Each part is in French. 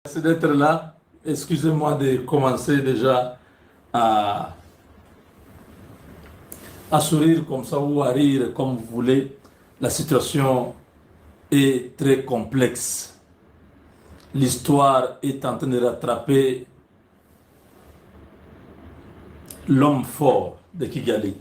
Merci d'être là. Excusez-moi de commencer déjà à, à sourire comme ça ou à rire comme vous voulez. La situation est très complexe. L'histoire est en train de rattraper l'homme fort de Kigali.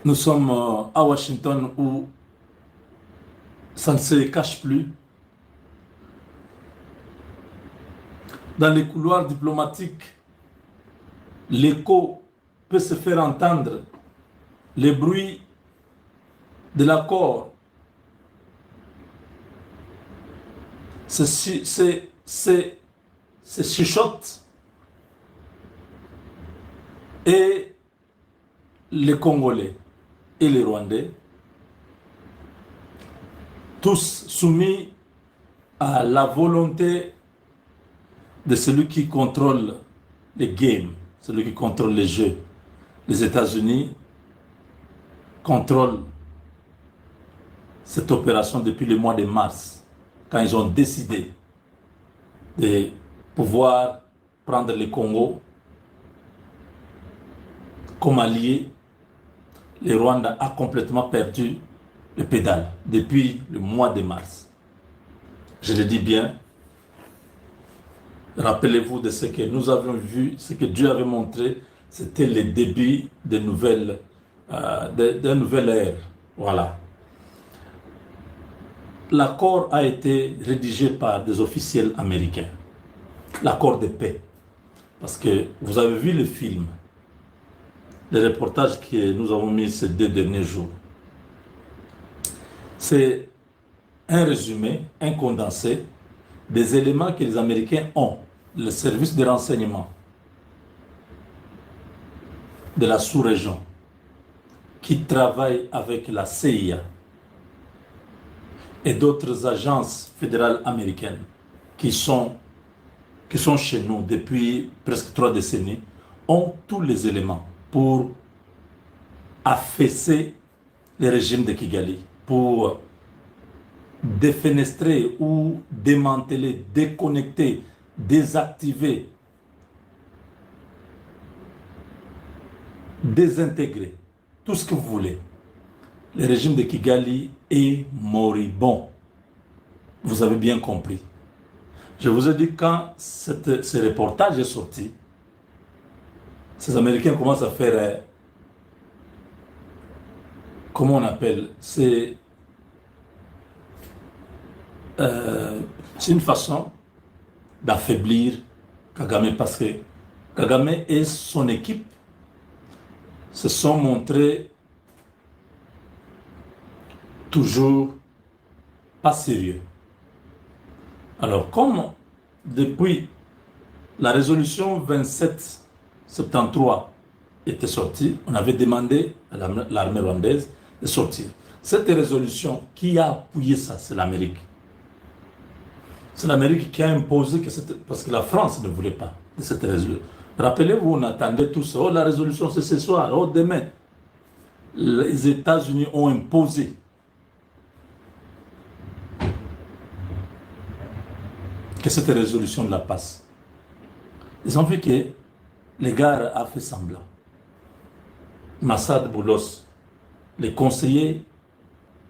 Nous sommes à Washington où ça ne se cache plus. Dans les couloirs diplomatiques, l'écho peut se faire entendre. Les bruits de l'accord se chuchotent et les Congolais et les Rwandais, tous soumis à la volonté de celui qui contrôle les games, celui qui contrôle les jeux. Les États-Unis contrôlent cette opération depuis le mois de mars, quand ils ont décidé de pouvoir prendre le Congo comme allié. Le Rwanda a complètement perdu le pédale depuis le mois de mars. Je le dis bien. Rappelez-vous de ce que nous avions vu, ce que Dieu avait montré, c'était le début d'un nouvel ère. Voilà. L'accord a été rédigé par des officiels américains. L'accord de paix. Parce que vous avez vu le film, le reportage que nous avons mis ces 2 derniers jours. C'est un résumé, un condensé des éléments que les Américains ont, le service de renseignement de la sous-région, qui travaille avec la CIA et d'autres agences fédérales américaines qui sont chez nous depuis presque 3 décennies, ont tous les éléments pour affaisser le régime de Kigali, pour défenestrer ou démanteler, déconnecter, désactiver, désintégrer, tout ce que vous voulez. Le régime de Kigali est moribond. Vous avez bien compris. Je vous ai dit, quand ce reportage est sorti, ces Américains commencent à faire, comment on appelle, c'est une façon d'affaiblir Kagame, parce que Kagame et son équipe se sont montrés toujours pas sérieux. Alors, comme depuis la résolution 2773 était sortie, on avait demandé à l'armée rwandaise de sortir. Cette résolution, qui a appuyé ça? C'est l'Amérique. C'est l'Amérique qui a imposé, parce que la France ne voulait pas de cette résolution. Rappelez-vous, on attendait tout ça. Oh, la résolution, c'est ce soir. Oh, demain. Les États-Unis ont imposé. Que cette résolution la passe. Ils ont vu que les gars a fait semblant. Massad Boulos, le conseiller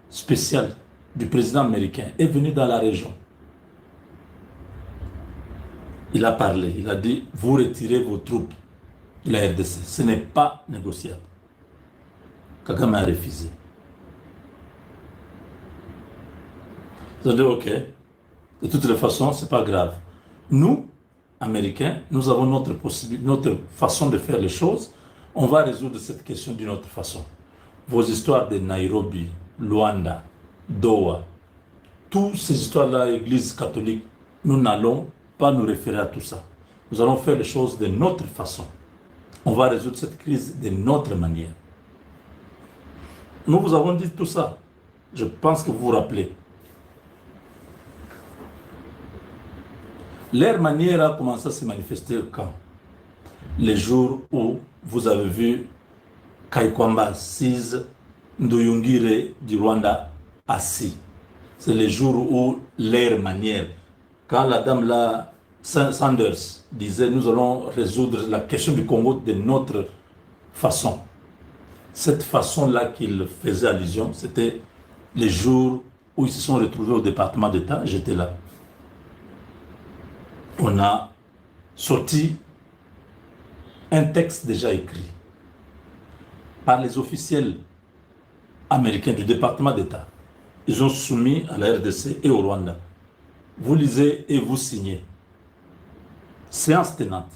spécial du président américain, est venu dans la région. Il a parlé, il a dit, vous retirez vos troupes de la RDC. Ce n'est pas négociable. Kagame a refusé. Ils ont dit, ok, de toutes les façons, ce n'est pas grave. Nous, Américains, nous avons notre façon de faire les choses. On va résoudre cette question d'une autre façon. Vos histoires de Nairobi, Luanda, Doha, toutes ces histoires-là, Église catholique, nous n'allons pas nous référer à tout ça. Nous allons faire les choses de notre façon. On va résoudre cette crise de notre manière. Nous vous avons dit tout ça. Je pense que vous vous rappelez. Leur manière a commencé à se manifester quand? Les jours où vous avez vu Kaikwamba sise Ndoyongire du Rwanda assis. C'est les jours où l'air manière. Quand la dame là, Sanders disait nous allons résoudre la question du Congo de notre façon. Cette façon-là qu'il faisait allusion, c'était les jours où ils se sont retrouvés au département d'État, j'étais là. On a sorti un texte déjà écrit par les officiels américains du département d'État. Ils ont soumis à la RDC et au Rwanda. Vous lisez et vous signez. Séance tenante.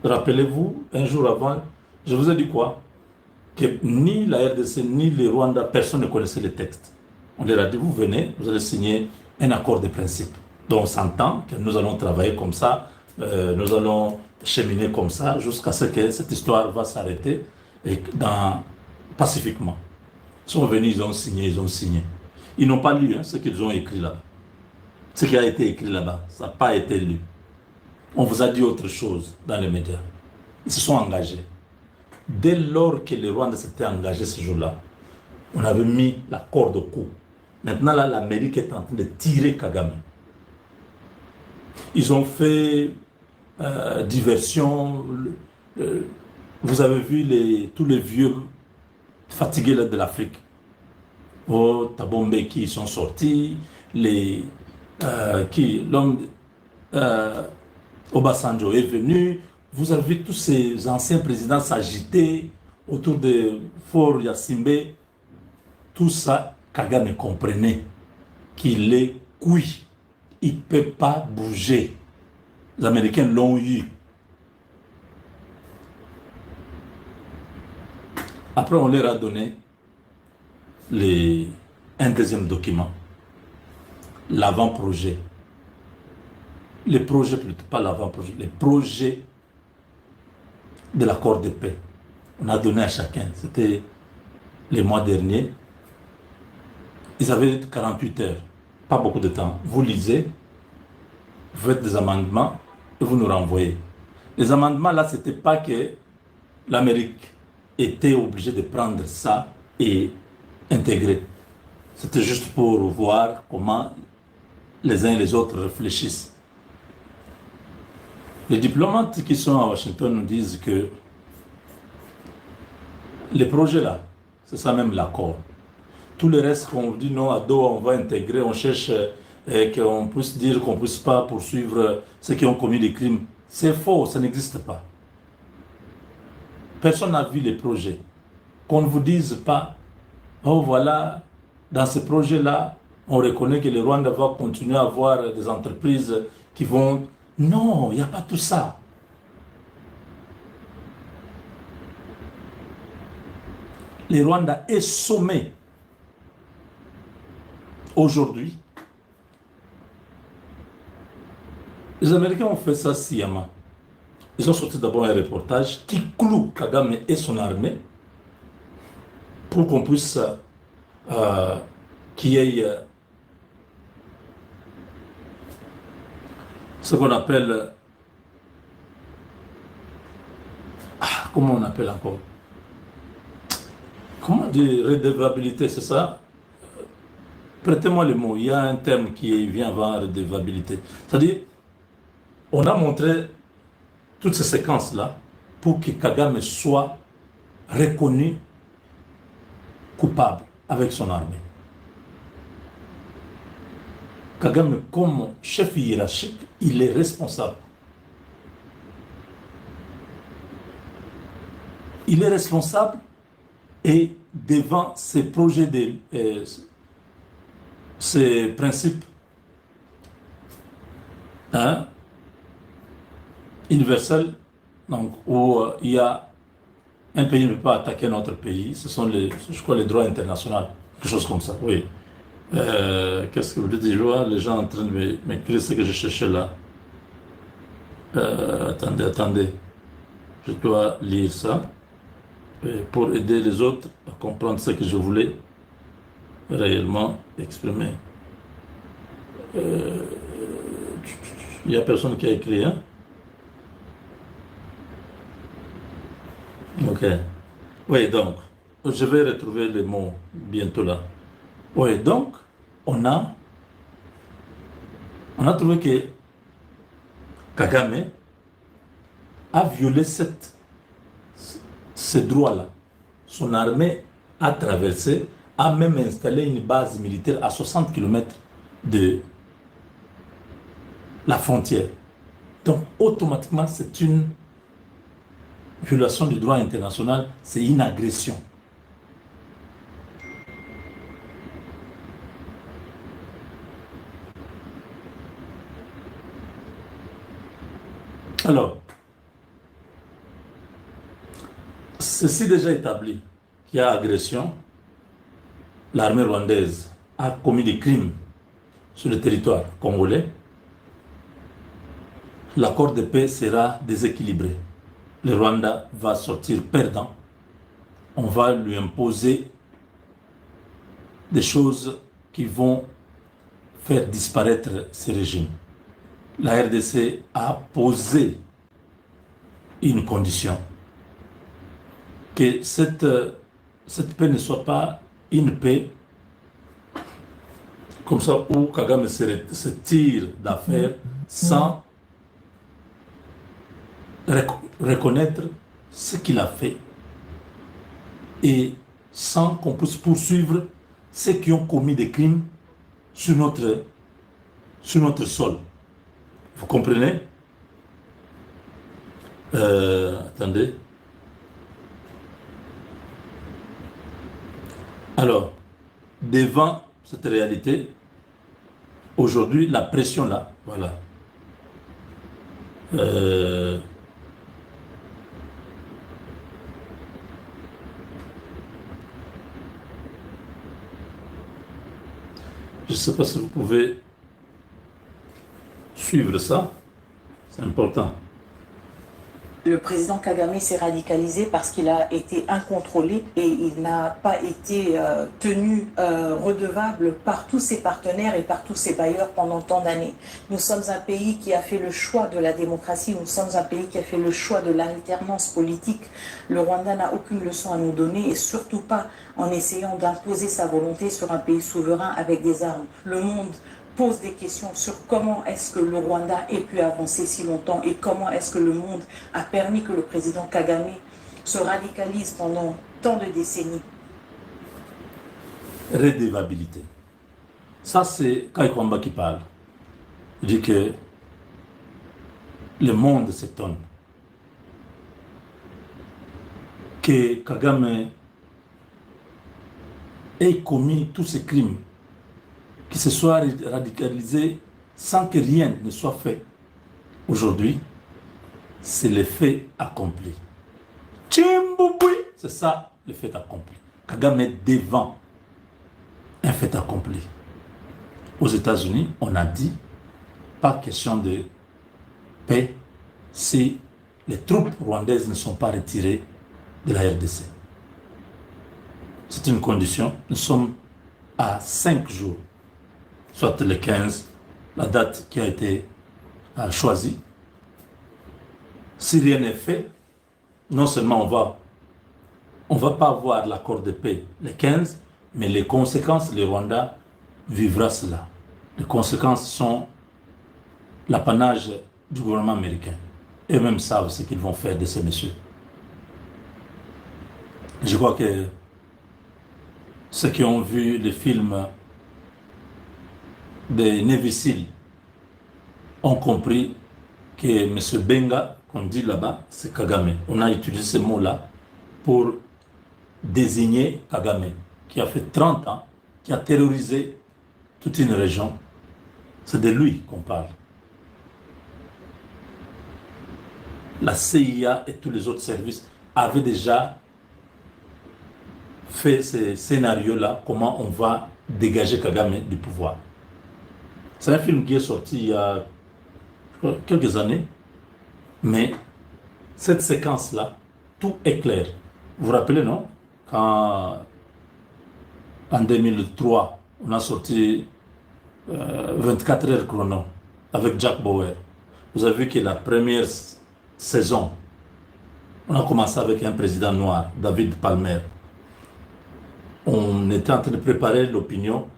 Rappelez-vous, un jour avant, je vous ai dit quoi? Que ni la RDC ni le Rwanda, personne ne connaissait les textes. On leur a dit, vous venez, vous allez signer un accord de principe. Donc on s'entend que nous allons travailler comme ça, nous allons cheminer comme ça, jusqu'à ce que cette histoire va s'arrêter pacifiquement. Ils sont venus, ils ont signé, ils ont signé. Ils n'ont pas lu ce qu'ils ont écrit là. Ce qui a été écrit là-bas, ça n'a pas été lu. On vous a dit autre chose dans les médias. Ils se sont engagés. Dès lors que le Rwanda s'était engagé ce jour-là, on avait mis la corde au cou. Maintenant, là, l'Amérique est en train de tirer Kagame. Ils ont fait diversion. Vous avez vu tous les vieux fatigués là, de l'Afrique. Oh, Thabo qui sont sortis, l'homme Obasanjo est venu. Vous avez vu tous ces anciens présidents s'agiter autour de Fort Yasimbe. Tout ça, Kagame comprenait qu'il est cuit. Il ne peut pas bouger. Les Américains l'ont eu. Après, on leur a donné un deuxième document, l'avant-projet. Les projets, plutôt pas l'avant-projet, les projets de l'accord de paix. On a donné à chacun. C'était les mois derniers. Ils avaient 48 heures, pas beaucoup de temps. Vous lisez, vous faites des amendements et vous nous renvoyez. Les amendements, là, c'était pas que l'Amérique était obligée de prendre ça et intégrer. C'était juste pour voir comment les uns et les autres réfléchissent. Les diplomates qui sont à Washington nous disent que les projets là, c'est ça même l'accord. Tout le reste qu'on dit non, à dos, on va intégrer, on cherche qu'on puisse dire qu'on ne puisse pas poursuivre ceux qui ont commis des crimes. C'est faux, ça n'existe pas. Personne n'a vu les projets. Qu'on ne vous dise pas, oh voilà, dans ce projet-là, on reconnaît que le Rwanda va continuer à avoir des entreprises qui vont... Non, il n'y a pas tout ça. Le Rwanda est sommé aujourd'hui. Les Américains ont fait ça sciemment. Ils ont sorti d'abord un reportage qui cloue Kagame et son armée pour qu'on puisse qu'il y ait ce qu'on appelle comment on appelle encore, comment dire, redevabilité, c'est ça? Prêtez-moi le mot, il y a un terme qui vient avant redevabilité. C'est-à-dire, on a montré toutes ces séquences-là pour que Kagame soit reconnu coupable avec son armée. Kagame, comme chef hiérarchique, il est responsable. Il est responsable et devant ces projets, ces principes universels, donc, où il y a un pays ne peut pas attaquer un autre pays, ce sont je crois, les droits internationaux, quelque chose comme ça, oui. Qu'est-ce que vous dites? Je vois les gens en train de m'écrire ce que je cherchais là. Attendez. Je dois lire ça pour aider les autres à comprendre ce que je voulais réellement exprimer. Il n'y a personne qui a écrit, hein? Ok. Oui, donc, je vais retrouver les mots bientôt là. Oui, donc, on a, on a trouvé que Kagame a violé ce droit-là. Son armée a traversé, a même installé une base militaire à 60 km de la frontière. Donc, automatiquement, c'est une violation du droit international, c'est une agression. Alors, ceci déjà établi qu'il y a agression, l'armée rwandaise a commis des crimes sur le territoire congolais, l'accord de paix sera déséquilibré. Le Rwanda va sortir perdant. On va lui imposer des choses qui vont faire disparaître ce régime. La RDC a posé une condition, que cette paix ne soit pas une paix comme ça où Kagame se tire d'affaire sans reconnaître ce qu'il a fait et sans qu'on puisse poursuivre ceux qui ont commis des crimes sur notre sol. Vous comprenez? Attendez. Alors, devant cette réalité, aujourd'hui, la pression là, voilà. Je ne sais pas si vous pouvez suivre ça. C'est important. Le président Kagame s'est radicalisé parce qu'il a été incontrôlé et il n'a pas été tenu redevable par tous ses partenaires et par tous ses bailleurs pendant tant d'années. Nous sommes un pays qui a fait le choix de la démocratie, nous sommes un pays qui a fait le choix de l'alternance politique. Le Rwanda n'a aucune leçon à nous donner et surtout pas en essayant d'imposer sa volonté sur un pays souverain avec des armes. Le monde pose des questions sur comment est-ce que le Rwanda ait pu avancer si longtemps et comment est-ce que le monde a permis que le président Kagame se radicalise pendant tant de décennies. Redevabilité. Ça, c'est Kaikwamba qui parle. Il dit que le monde s'étonne que Kagame ait commis tous ces crimes, qu'il se soit radicalisé sans que rien ne soit fait. Aujourd'hui, c'est le fait accompli. Tchimbouboué, c'est ça le fait accompli. Kagame est devant un fait accompli. Aux États-Unis, on a dit, pas question de paix si les troupes rwandaises ne sont pas retirées de la RDC. C'est une condition. Nous sommes à 5 jours, soit le 15, la date qui a été choisie. Si rien n'est fait, non seulement on va pas avoir l'accord de paix le 15, mais les conséquences, le Rwanda vivra cela. Les conséquences sont l'apanage du gouvernement américain. Eux-mêmes savent ce qu'ils vont faire de ces messieurs. Je crois que ceux qui ont vu le film de Navy Seal ont compris que M. Benga, qu'on dit là-bas, c'est Kagame. On a utilisé ce mot-là pour désigner Kagame, qui a fait 30 ans, qui a terrorisé toute une région. C'est de lui qu'on parle. La CIA et tous les autres services avaient déjà fait ce scénario-là, comment on va dégager Kagame du pouvoir. C'est un film qui est sorti il y a quelques années, mais cette séquence-là, tout est clair. Vous vous rappelez, non? Quand, en 2003, on a sorti 24 heures chrono avec Jack Bauer. Vous avez vu que la première saison, on a commencé avec un président noir, David Palmer. on était en train de préparer l'opinion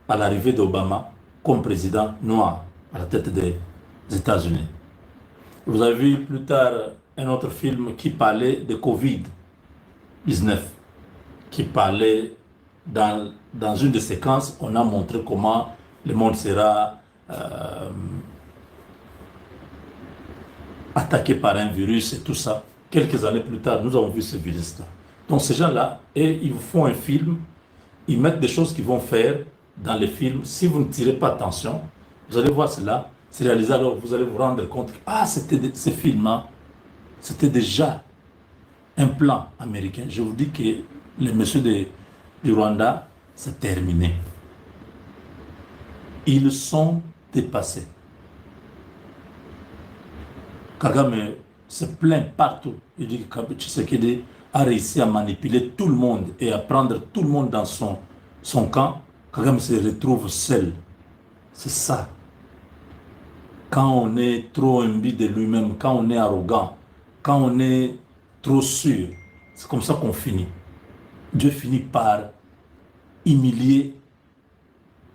à l'arrivée d'Obama comme président noir à la tête des États-Unis. Vous avez vu plus tard un autre film qui parlait de Covid-19, qui parlait dans une des séquences, on a montré comment le monde sera attaqué par un virus et tout ça. Quelques années plus tard, nous avons vu ce virus-là. Donc ces gens-là, ils font un film, ils mettent des choses qu'ils vont faire dans les films. Si vous ne tirez pas attention, vous allez voir cela, c'est réalisé, alors vous allez vous rendre compte que ce film-là, c'était déjà un plan américain. Je vous dis que les messieurs du Rwanda, c'est terminé. Ils sont dépassés. Kagame se plaint partout. Il dit que Tshisekedi a réussi à manipuler tout le monde et à prendre tout le monde dans son camp. Kagame se retrouve seul. C'est ça. Quand on est trop imbu de lui-même, quand on est arrogant, quand on est trop sûr, c'est comme ça qu'on finit. Dieu finit par humilier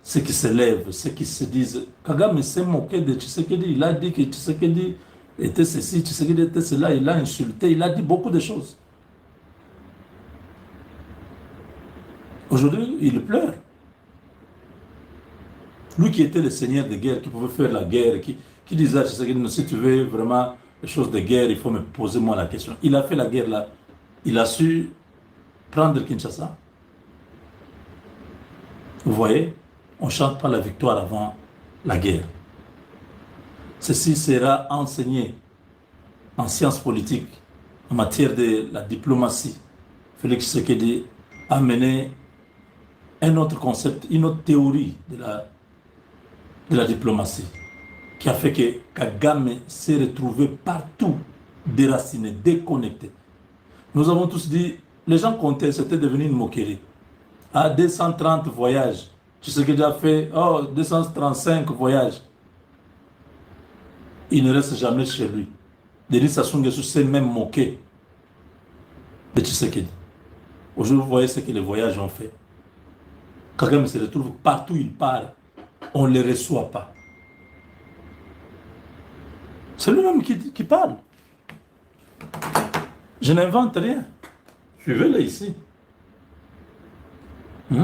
ceux qui se lèvent, ceux qui se disent Kagame s'est moqué de Tshisekedi, il a dit que Tshisekedi était ceci, Tshisekedi était cela, il a insulté, il a dit beaucoup de choses. Aujourd'hui, il pleure. Lui qui était le seigneur de guerre, qui pouvait faire la guerre, qui disait à Tshisekedi, si tu veux vraiment les choses de guerre, il faut me poser moi la question. Il a fait la guerre là, il a su prendre Kinshasa. Vous voyez, on ne chante pas la victoire avant la guerre. Ceci sera enseigné en sciences politiques, en matière de la diplomatie. Félix Tshisekedi a mené un autre concept, une autre théorie de la diplomatie, qui a fait que Kagame s'est retrouvé partout, déraciné, déconnecté. Nous avons tous dit, les gens comptaient, c'était devenu une moquerie. À 230 voyages, tu sais qu'il a fait 235 voyages. Il ne reste jamais chez lui. Denis Sassou Nguesso s'est même moqué de Tshisekedi. Aujourd'hui, vous voyez ce que les voyages ont fait. Kagame se retrouve partout où il part. On ne les reçoit pas. C'est lui-même qui parle. Je n'invente rien. Suivez-le ici. He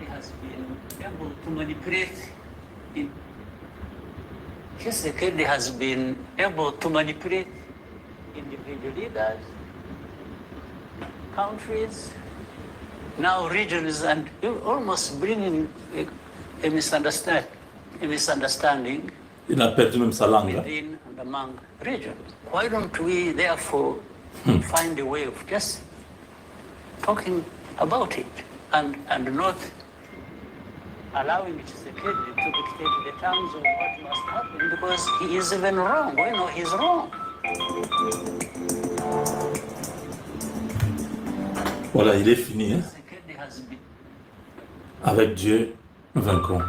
has been able to manipulate. Tshisekedi has been able to manipulate individual leaders, countries, now regions, and almost bringing a misunderstanding Il a perdu même sa langue. within and among regions. Why don't we therefore find a way of just talking about it and not allowing Tshisekedi to dictate the terms of what must happen, because he is even wrong. We know he's wrong. Voilà, il est fini. Hein? Tshisekedi has been Avec Dieu, nous vaincrons.